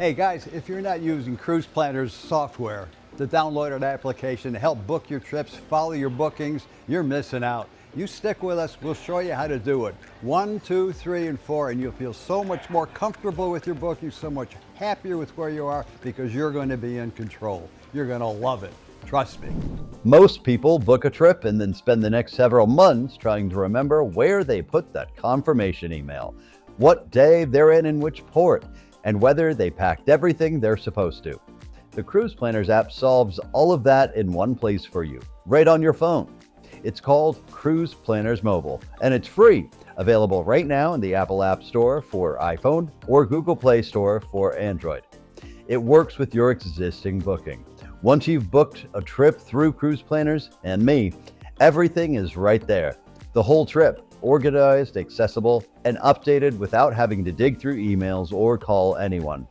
Hey guys, if you're not using Cruise Planner's software, the downloaded application to help book your trips, follow your bookings, you're missing out. You stick with us, we'll show you how to do it. 1, 2, 3, and 4, and you'll feel so much more comfortable with your booking, so much happier with where you are because you're going to be in control. You're going to love it. Trust me. Most people book a trip and then spend the next several months trying to remember where they put that confirmation email, what day they're in which port, and whether they packed everything they're supposed to. The Cruise Planners app solves all of that in one place for you, right on your phone. It's called Cruise Planners Mobile, and it's free, available right now in the Apple App Store for iPhone or Google Play Store for Android. It works with your existing booking. Once you've booked a trip through Cruise Planners and me, everything is right there. The whole trip, organized, accessible, and updated without having to dig through emails or call anyone.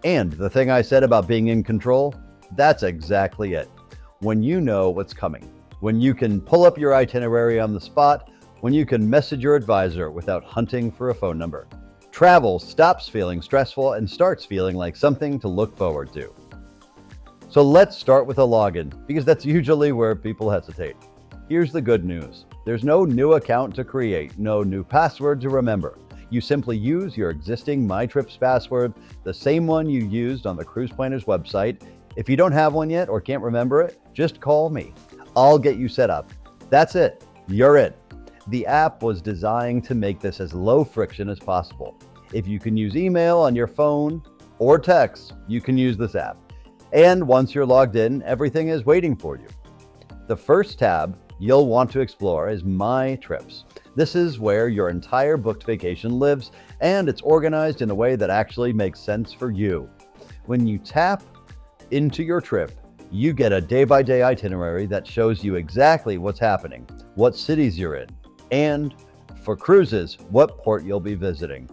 And the thing I said about being in control, that's exactly it. When you know what's coming, when you can pull up your itinerary on the spot, when you can message your advisor without hunting for a phone number. Travel stops feeling stressful and starts feeling like something to look forward to. So let's start with a login, because that's usually where people hesitate. Here's the good news. There's no new account to create, no new password to remember. You simply use your existing MyTrips password, the same one you used on the Cruise Planners website. If you don't have one yet or can't remember it, just call me. I'll get you set up. That's it. You're it. The app was designed to make this as low friction as possible. If you can use email on your phone or text, you can use this app. And once you're logged in, everything is waiting for you. The first tab you'll want to explore is My Trips. This is where your entire booked vacation lives, and it's organized in a way that actually makes sense for you. When you tap into your trip, you get a day-by-day itinerary that shows you exactly what's happening, what cities you're in, and for cruises, what port you'll be visiting.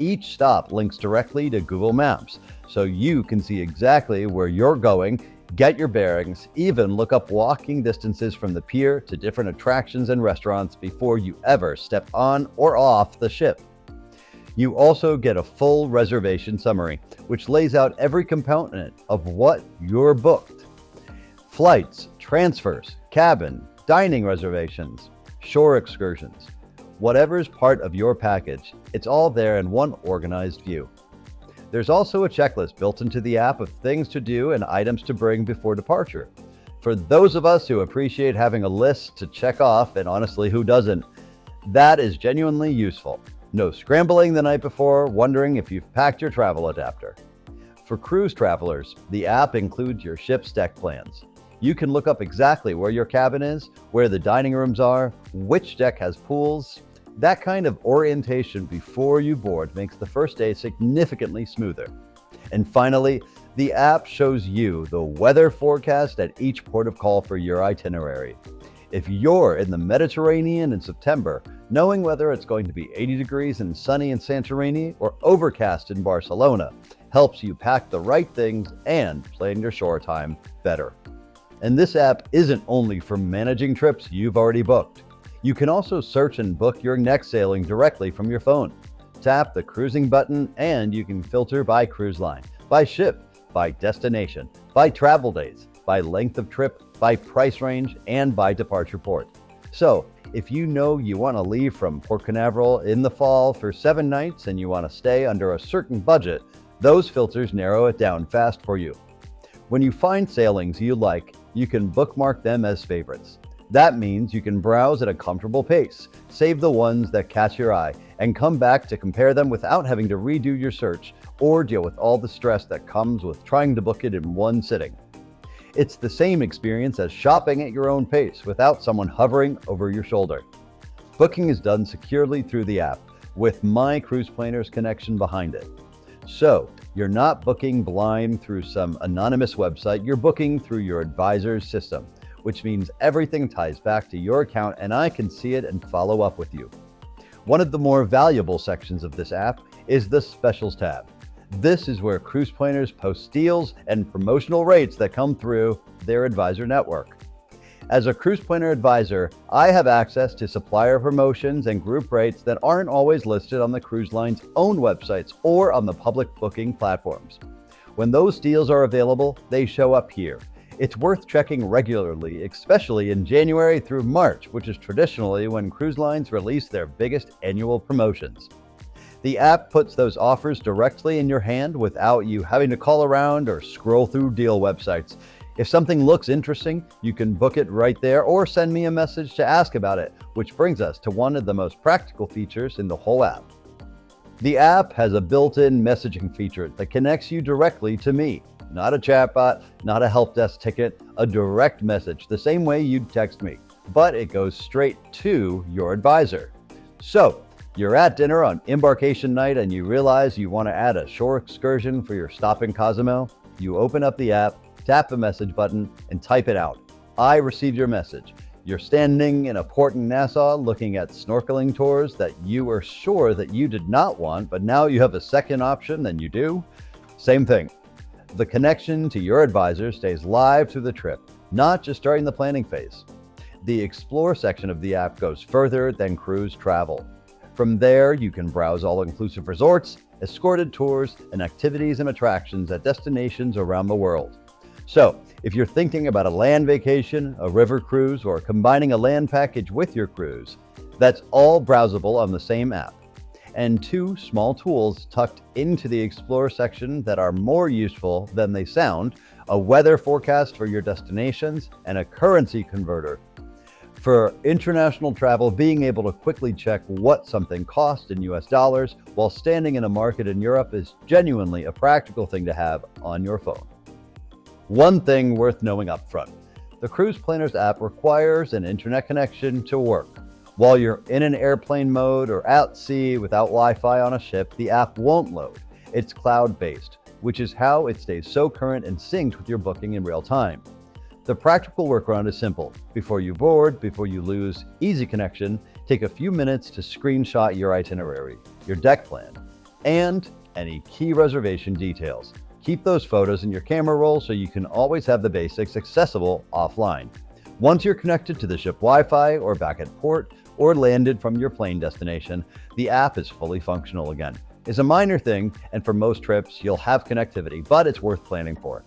Each stop links directly to Google Maps, so you can see exactly where you're going, get your bearings, even look up walking distances from the pier to different attractions and restaurants before you ever step on or off the ship. You also get a full reservation summary, which lays out every component of what you're booked. Flights, transfers, cabin, dining reservations, shore excursions. Whatever's part of your package, it's all there in one organized view. There's also a checklist built into the app of things to do and items to bring before departure. For those of us who appreciate having a list to check off, and honestly, who doesn't, that is genuinely useful. No scrambling the night before, wondering if you've packed your travel adapter. For cruise travelers, the app includes your ship's deck plans. You can look up exactly where your cabin is, where the dining rooms are, which deck has pools. That kind of orientation before you board makes the first day significantly smoother. And finally, the app shows you the weather forecast at each port of call for your itinerary. If you're in the Mediterranean in September, knowing whether it's going to be 80 degrees and sunny in Santorini or overcast in Barcelona helps you pack the right things and plan your shore time better. And this app isn't only for managing trips you've already booked. You can also search and book your next sailing directly from your phone. Tap the cruising button and you can filter by cruise line, by ship, by destination, by travel days, by length of trip, by price range, and by departure port. So, if you know you want to leave from Port Canaveral in the fall for 7 nights and you want to stay under a certain budget, those filters narrow it down fast for you. When you find sailings you like, you can bookmark them as favorites. That means you can browse at a comfortable pace, save the ones that catch your eye, and come back to compare them without having to redo your search or deal with all the stress that comes with trying to book it in one sitting. It's the same experience as shopping at your own pace without someone hovering over your shoulder. Booking is done securely through the app with My Cruise Planners connection behind it. So, you're not booking blind through some anonymous website, you're booking through your advisor's system, which means everything ties back to your account and I can see it and follow up with you. One of the more valuable sections of this app is the Specials tab. This is where Cruise Planners post deals and promotional rates that come through their advisor network. As a Cruise Planner advisor, I have access to supplier promotions and group rates that aren't always listed on the cruise line's own websites or on the public booking platforms. When those deals are available, they show up here. It's worth checking regularly, especially in January through March, which is traditionally when cruise lines release their biggest annual promotions. The app puts those offers directly in your hand without you having to call around or scroll through deal websites. If something looks interesting, you can book it right there or send me a message to ask about it, which brings us to one of the most practical features in the whole app. The app has a built-in messaging feature that connects you directly to me. Not a chatbot, not a help desk ticket, a direct message, the same way you'd text me, but it goes straight to your advisor. So, you're at dinner on embarkation night and you realize you want to add a shore excursion for your stop in Cozumel. You open up the app, tap the message button, and type it out. I received your message. You're standing in a port in Nassau looking at snorkeling tours that you were sure that you did not want, but now you have a second option and you do. Same thing. The connection to your advisor stays live through the trip, not just during the planning phase. The Explore section of the app goes further than cruise travel. From there, you can browse all-inclusive resorts, escorted tours, and activities and attractions at destinations around the world. So, if you're thinking about a land vacation, a river cruise, or combining a land package with your cruise, that's all browsable on the same app. And two small tools tucked into the Explore section that are more useful than they sound: a weather forecast for your destinations and a currency converter. For international travel, being able to quickly check what something costs in US dollars while standing in a market in Europe is genuinely a practical thing to have on your phone. One thing worth knowing up front: the Cruise Planners app requires an internet connection to work. While you're in an airplane mode or at sea without Wi-Fi on a ship, the app won't load. It's cloud-based, which is how it stays so current and synced with your booking in real time. The practical workaround is simple. Before you board, before you lose easy connection, take a few minutes to screenshot your itinerary, your deck plan, and any key reservation details. Keep those photos in your camera roll so you can always have the basics accessible offline. Once you're connected to the ship Wi-Fi or back at port or landed from your plane destination, the app is fully functional again. It's a minor thing, and for most trips, you'll have connectivity, but it's worth planning for.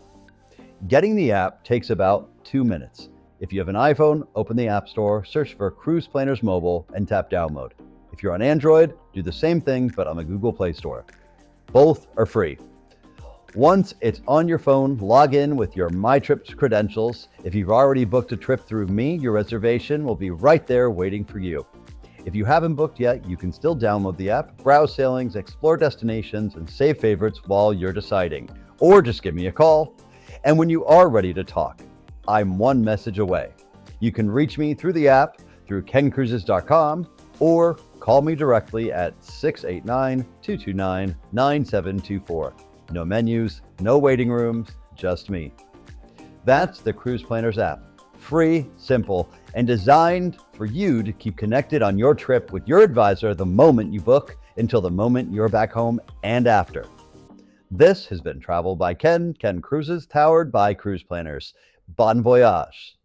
Getting the app takes about 2 minutes. If you have an iPhone, open the App Store, search for Cruise Planners Mobile, and tap download. If you're on Android, do the same thing, but on the Google Play Store. Both are free. Once it's on your phone, log in with your MyTrips credentials. If you've already booked a trip through me, your reservation will be right there waiting for you. If you haven't booked yet, you can still download the app, browse sailings, explore destinations, and save favorites while you're deciding. Or just give me a call. And when you are ready to talk, I'm one message away. You can reach me through the app, through kencruises.com, or call me directly at 689-229-9724. No menus, no waiting rooms, just me. That's the Cruise Planners app. Free, simple, and designed for you to keep connected on your trip with your advisor the moment you book until the moment you're back home and after. This has been Travel by Ken Cruises, powered by Cruise Planners. Bon voyage.